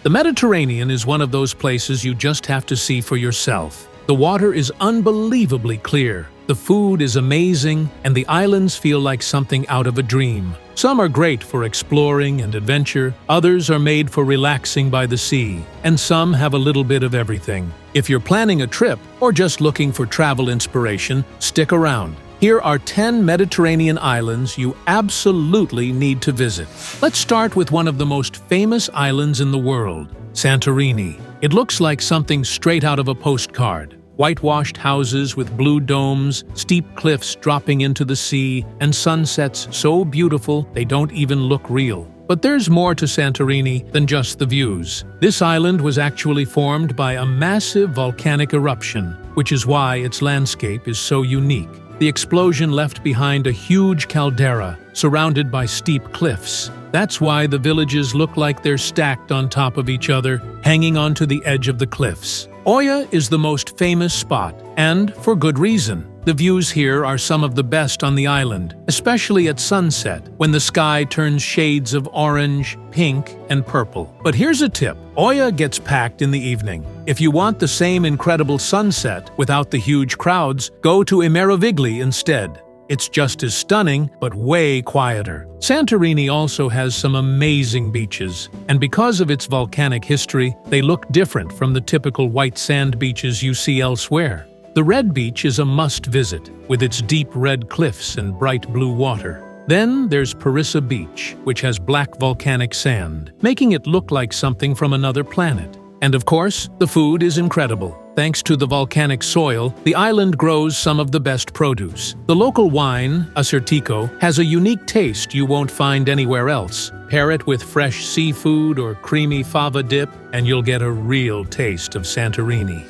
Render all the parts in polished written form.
The Mediterranean is one of those places you just have to see for yourself. The water is unbelievably clear, the food is amazing, and the islands feel like something out of a dream. Some are great for exploring and adventure, others are made for relaxing by the sea, and some have a little bit of everything. If you're planning a trip or just looking for travel inspiration, stick around. Here are 10 Mediterranean islands you absolutely need to visit. Let's start with one of the most famous islands in the world, Santorini. It looks like something straight out of a postcard. Whitewashed houses with blue domes, steep cliffs dropping into the sea, and sunsets so beautiful they don't even look real. But there's more to Santorini than just the views. This island was actually formed by a massive volcanic eruption, which is why its landscape is so unique. The explosion left behind a huge caldera, surrounded by steep cliffs. That's why the villages look like they're stacked on top of each other, hanging onto the edge of the cliffs. Oia is the most famous spot, and for good reason. The views here are some of the best on the island, especially at sunset, when the sky turns shades of orange, pink, and purple. But here's a tip. Oia gets packed in the evening. If you want the same incredible sunset without the huge crowds, go to Meravigli instead. It's just as stunning, but way quieter. Santorini also has some amazing beaches, and because of its volcanic history, they look different from the typical white sand beaches you see elsewhere. The Red Beach is a must-visit, with its deep red cliffs and bright blue water. Then there's Parissa Beach, which has black volcanic sand, making it look like something from another planet. And of course, the food is incredible. Thanks to the volcanic soil, the island grows some of the best produce. The local wine, Acertico, has a unique taste you won't find anywhere else. Pair it with fresh seafood or creamy fava dip, and you'll get a real taste of Santorini.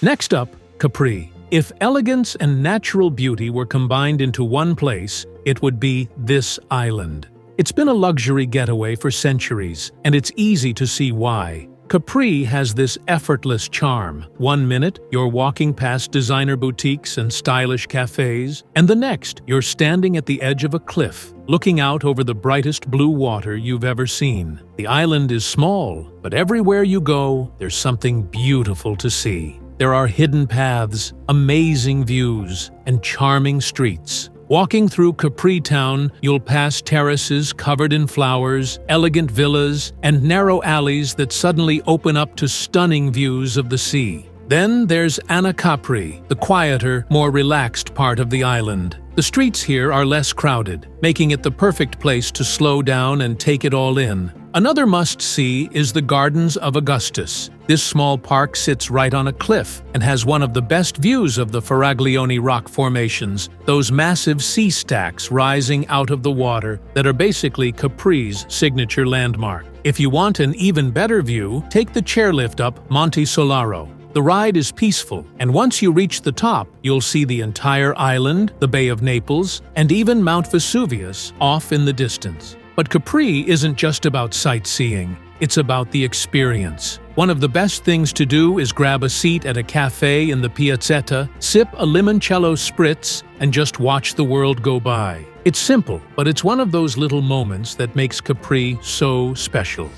Next up, Capri. If elegance and natural beauty were combined into one place, it would be this island. It's been a luxury getaway for centuries, and it's easy to see why. Capri has this effortless charm. 1 minute, you're walking past designer boutiques and stylish cafes, and the next, you're standing at the edge of a cliff, looking out over the brightest blue water you've ever seen. The island is small, but everywhere you go, there's something beautiful to see. There are hidden paths, amazing views, and charming streets. Walking through Capri town, you'll pass terraces covered in flowers, elegant villas, and narrow alleys that suddenly open up to stunning views of the sea. Then there's Capri, the quieter, more relaxed part of the island. The streets here are less crowded, making it the perfect place to slow down and take it all in. Another must-see is the Gardens of Augustus. This small park sits right on a cliff and has one of the best views of the Faraglioni rock formations, those massive sea stacks rising out of the water that are basically Capri's signature landmark. If you want an even better view, take the chairlift up Monte Solaro. The ride is peaceful, and once you reach the top, you'll see the entire island, the Bay of Naples, and even Mount Vesuvius off in the distance. But Capri isn't just about sightseeing, it's about the experience. One of the best things to do is grab a seat at a cafe in the Piazzetta, sip a limoncello spritz, and just watch the world go by. It's simple, but it's one of those little moments that makes Capri so special.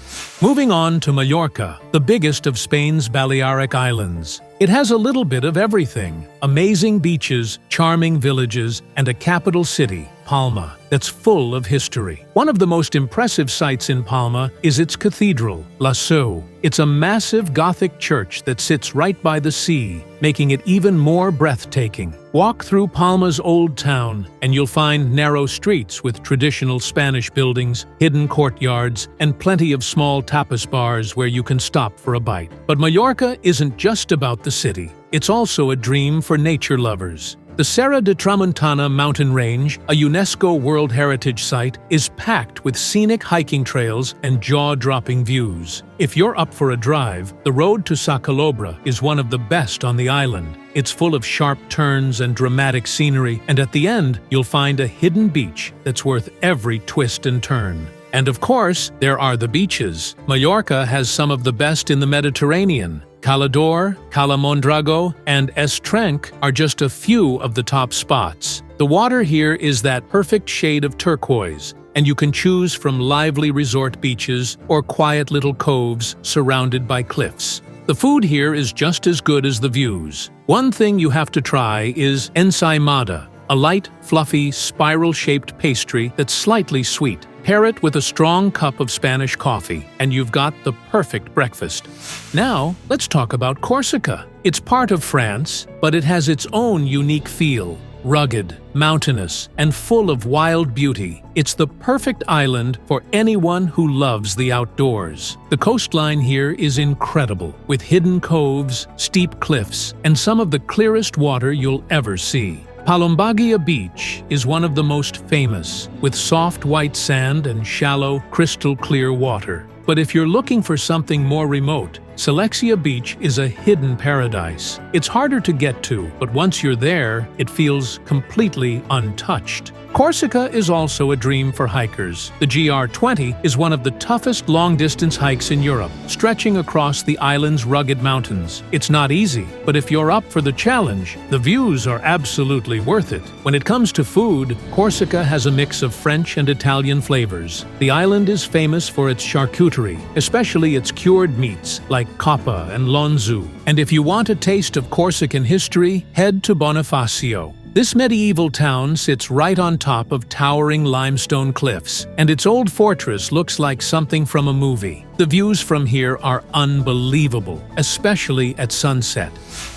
Moving on to Mallorca, the biggest of Spain's Balearic Islands. It has a little bit of everything: amazing beaches, charming villages, and a capital city, Palma, that's full of history. One of the most impressive sights in Palma is its cathedral, La Seu. It's a massive Gothic church that sits right by the sea, making it even more breathtaking. Walk through Palma's old town, and you'll find narrow streets with traditional Spanish buildings, hidden courtyards, and plenty of small tapas bars where you can stop for a bite. But Mallorca isn't just about the city. It's also a dream for nature lovers. The Serra de Tramuntana mountain range, a UNESCO World Heritage Site, is packed with scenic hiking trails and jaw-dropping views. If you're up for a drive, the road to Sa Calobra is one of the best on the island. It's full of sharp turns and dramatic scenery, and at the end, you'll find a hidden beach that's worth every twist and turn. And of course, there are the beaches. Mallorca has some of the best in the Mediterranean. Cala d'Or, Cala Mondrago, and Estrenc are just a few of the top spots. The water here is that perfect shade of turquoise, and you can choose from lively resort beaches or quiet little coves surrounded by cliffs. The food here is just as good as the views. One thing you have to try is ensaimada, a light, fluffy, spiral-shaped pastry that's slightly sweet. Pair it with a strong cup of Spanish coffee, and you've got the perfect breakfast. Now, let's talk about Corsica. It's part of France, but it has its own unique feel. Rugged, mountainous, and full of wild beauty, it's the perfect island for anyone who loves the outdoors. The coastline here is incredible, with hidden coves, steep cliffs, and some of the clearest water you'll ever see. Palombagia Beach is one of the most famous, with soft white sand and shallow, crystal-clear water. But if you're looking for something more remote, Selexia Beach is a hidden paradise. It's harder to get to, but once you're there, it feels completely untouched. Corsica is also a dream for hikers. The GR20 is one of the toughest long-distance hikes in Europe, stretching across the island's rugged mountains. It's not easy, but if you're up for the challenge, the views are absolutely worth it. When it comes to food, Corsica has a mix of French and Italian flavors. The island is famous for its charcuterie, especially its cured meats like coppa and lonzu. And if you want a taste of Corsican history, head to Bonifacio. This medieval town sits right on top of towering limestone cliffs, and its old fortress looks like something from a movie. The views from here are unbelievable, especially at sunset.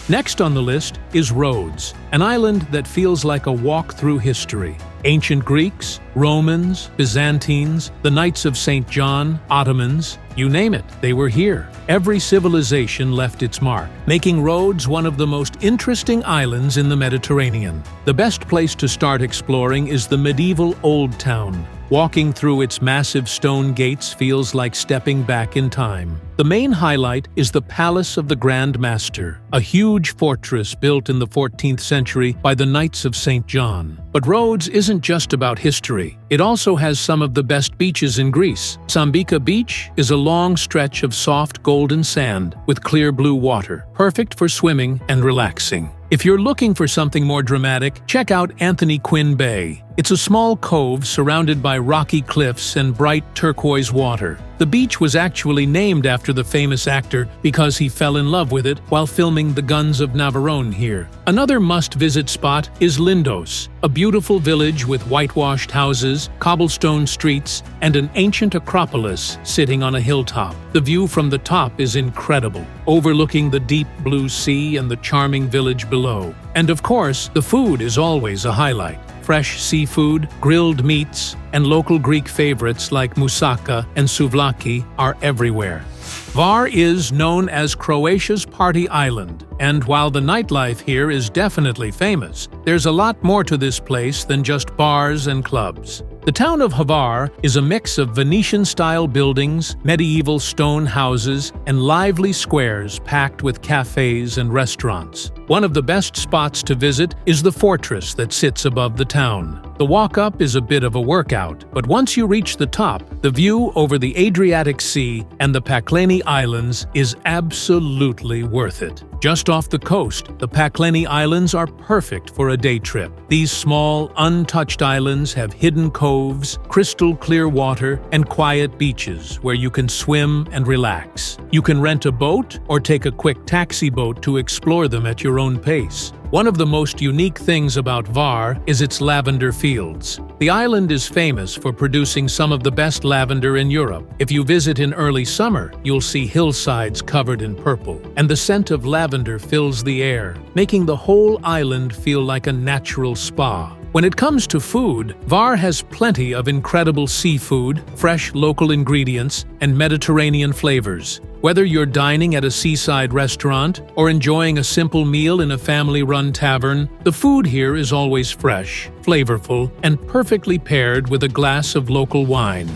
Next on the list is Rhodes, an island that feels like a walk through history. Ancient Greeks, Romans, Byzantines, the Knights of St. John, Ottomans, you name it, they were here. Every civilization left its mark, making Rhodes one of the most interesting islands in the Mediterranean. The best place to start exploring is the medieval Old Town. Walking through its massive stone gates feels like stepping back in time. The main highlight is the Palace of the Grand Master, a huge fortress built in the 14th century by the Knights of St. John. But Rhodes isn't just about history. It also has some of the best beaches in Greece. Sambica Beach is a long stretch of soft golden sand with clear blue water, perfect for swimming and relaxing. If you're looking for something more dramatic, check out Anthony Quinn Bay. It's a small cove surrounded by rocky cliffs and bright turquoise water. The beach was actually named after the famous actor because he fell in love with it while filming The Guns of Navarone here. Another must-visit spot is Lindos, a beautiful village with whitewashed houses, cobblestone streets, and an ancient acropolis sitting on a hilltop. The view from the top is incredible, overlooking the deep blue sea and the charming village below. And of course, the food is always a highlight. Fresh seafood, grilled meats, and local Greek favorites like moussaka and souvlaki are everywhere. Hvar is known as Croatia's party island, and while the nightlife here is definitely famous, there's a lot more to this place than just bars and clubs. The town of Hvar is a mix of Venetian-style buildings, medieval stone houses, and lively squares packed with cafes and restaurants. One of the best spots to visit is the fortress that sits above the town. The walk up is a bit of a workout, but once you reach the top, the view over the Adriatic Sea and the Pakleni Islands is absolutely worth it. Just off the coast, the Pakleni Islands are perfect for a day trip. These small, untouched islands have hidden coves, crystal clear water, and quiet beaches where you can swim and relax. You can rent a boat or take a quick taxi boat to explore them at your own pace. One of the most unique things about Hvar is its lavender fields. The island is famous for producing some of the best lavender in Europe. If you visit in early summer, you'll see hillsides covered in purple, and the scent of lavender fills the air, making the whole island feel like a natural spa. When it comes to food, Hvar has plenty of incredible seafood, fresh local ingredients, and Mediterranean flavors. Whether you're dining at a seaside restaurant or enjoying a simple meal in a family-run tavern, the food here is always fresh, flavorful, and perfectly paired with a glass of local wine.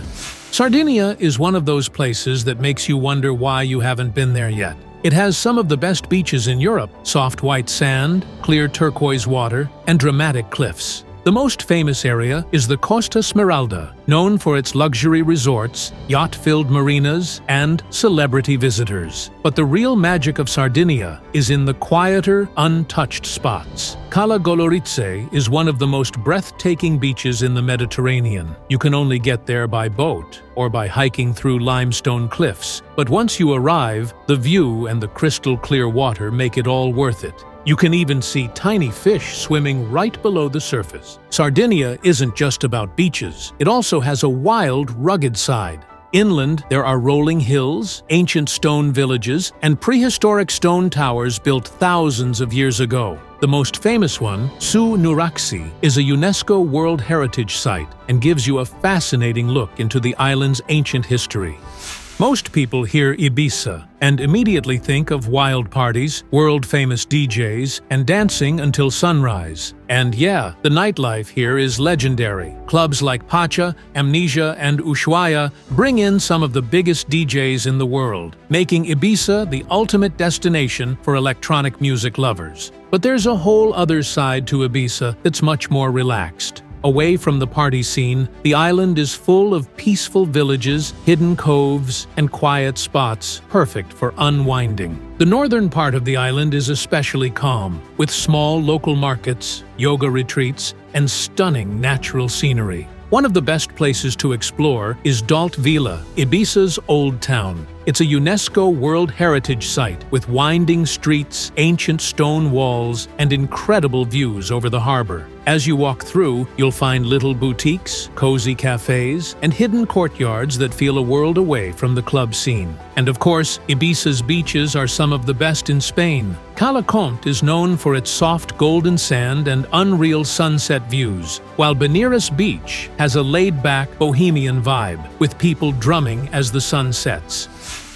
Sardinia is one of those places that makes you wonder why you haven't been there yet. It has some of the best beaches in Europe, soft white sand, clear turquoise water, and dramatic cliffs. The most famous area is the Costa Smeralda, known for its luxury resorts, yacht-filled marinas, and celebrity visitors. But the real magic of Sardinia is in the quieter, untouched spots. Cala Goloritze is one of the most breathtaking beaches in the Mediterranean. You can only get there by boat or by hiking through limestone cliffs, but once you arrive, the view and the crystal-clear water make it all worth it. You can even see tiny fish swimming right below the surface. Sardinia isn't just about beaches. It also has a wild, rugged side. Inland, there are rolling hills, ancient stone villages, and prehistoric stone towers built thousands of years ago. The most famous one, Su Nuraxi, is a UNESCO World Heritage Site and gives you a fascinating look into the island's ancient history. Most people hear Ibiza and immediately think of wild parties, world-famous DJs, and dancing until sunrise. And yeah, the nightlife here is legendary. Clubs like Pacha, Amnesia, and Ushuaia bring in some of the biggest DJs in the world, making Ibiza the ultimate destination for electronic music lovers. But there's a whole other side to Ibiza that's much more relaxed. Away from the party scene, the island is full of peaceful villages, hidden coves, and quiet spots, perfect for unwinding. The northern part of the island is especially calm, with small local markets, yoga retreats, and stunning natural scenery. One of the best places to explore is Dalt Vila, Ibiza's old town. It's a UNESCO World Heritage Site with winding streets, ancient stone walls, and incredible views over the harbor. As you walk through, you'll find little boutiques, cozy cafes, and hidden courtyards that feel a world away from the club scene. And of course, Ibiza's beaches are some of the best in Spain. Cala Comte is known for its soft golden sand and unreal sunset views, while Benirras Beach has a laid-back bohemian vibe, with people drumming as the sun sets.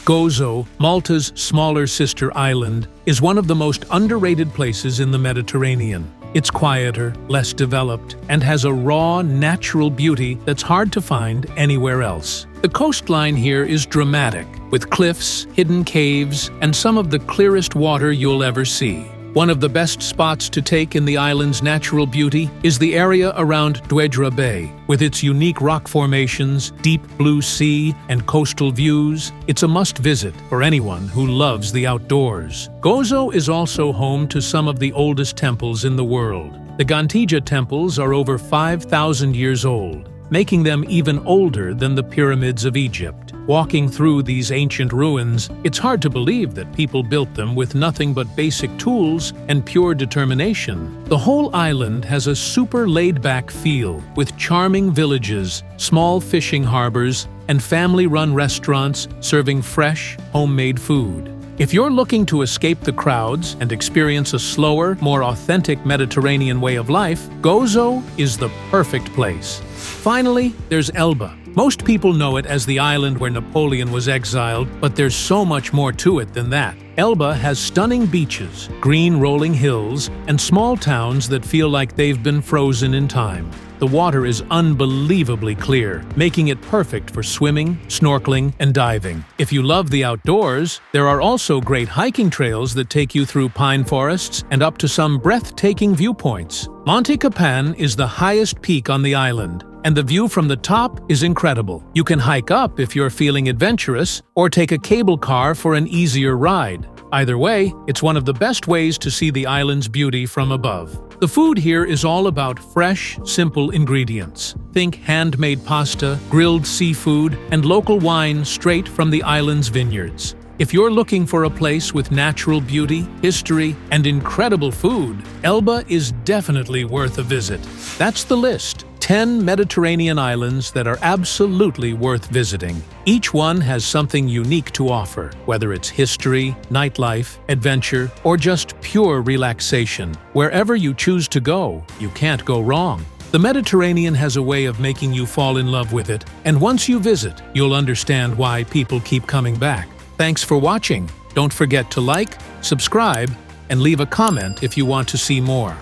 Gozo, Malta's smaller sister island, is one of the most underrated places in the Mediterranean. It's quieter, less developed, and has a raw, natural beauty that's hard to find anywhere else. The coastline here is dramatic, with cliffs, hidden caves, and some of the clearest water you'll ever see. One of the best spots to take in the island's natural beauty is the area around Duedra Bay. With its unique rock formations, deep blue sea, and coastal views, it's a must-visit for anyone who loves the outdoors. Gozo is also home to some of the oldest temples in the world. The Gantija temples are over 5,000 years old, making them even older than the pyramids of Egypt. Walking through these ancient ruins, it's hard to believe that people built them with nothing but basic tools and pure determination. The whole island has a super laid-back feel, with charming villages, small fishing harbors, and family-run restaurants serving fresh, homemade food. If you're looking to escape the crowds and experience a slower, more authentic Mediterranean way of life, Gozo is the perfect place. Finally, there's Elba. Most people know it as the island where Napoleon was exiled, but there's so much more to it than that. Elba has stunning beaches, green rolling hills, and small towns that feel like they've been frozen in time. The water is unbelievably clear, making it perfect for swimming, snorkeling, and diving. If you love the outdoors, there are also great hiking trails that take you through pine forests and up to some breathtaking viewpoints. Monte Capan is the highest peak on the island, and the view from the top is incredible. You can hike up if you're feeling adventurous, or take a cable car for an easier ride. Either way, it's one of the best ways to see the island's beauty from above. The food here is all about fresh, simple ingredients. Think handmade pasta, grilled seafood, and local wine straight from the island's vineyards. If you're looking for a place with natural beauty, history, and incredible food, Elba is definitely worth a visit. That's the list. 10 Mediterranean islands that are absolutely worth visiting. Each one has something unique to offer, whether it's history, nightlife, adventure, or just pure relaxation. Wherever you choose to go, you can't go wrong. The Mediterranean has a way of making you fall in love with it, and once you visit, you'll understand why people keep coming back. Thanks for watching. Don't forget to like, subscribe, and leave a comment if you want to see more.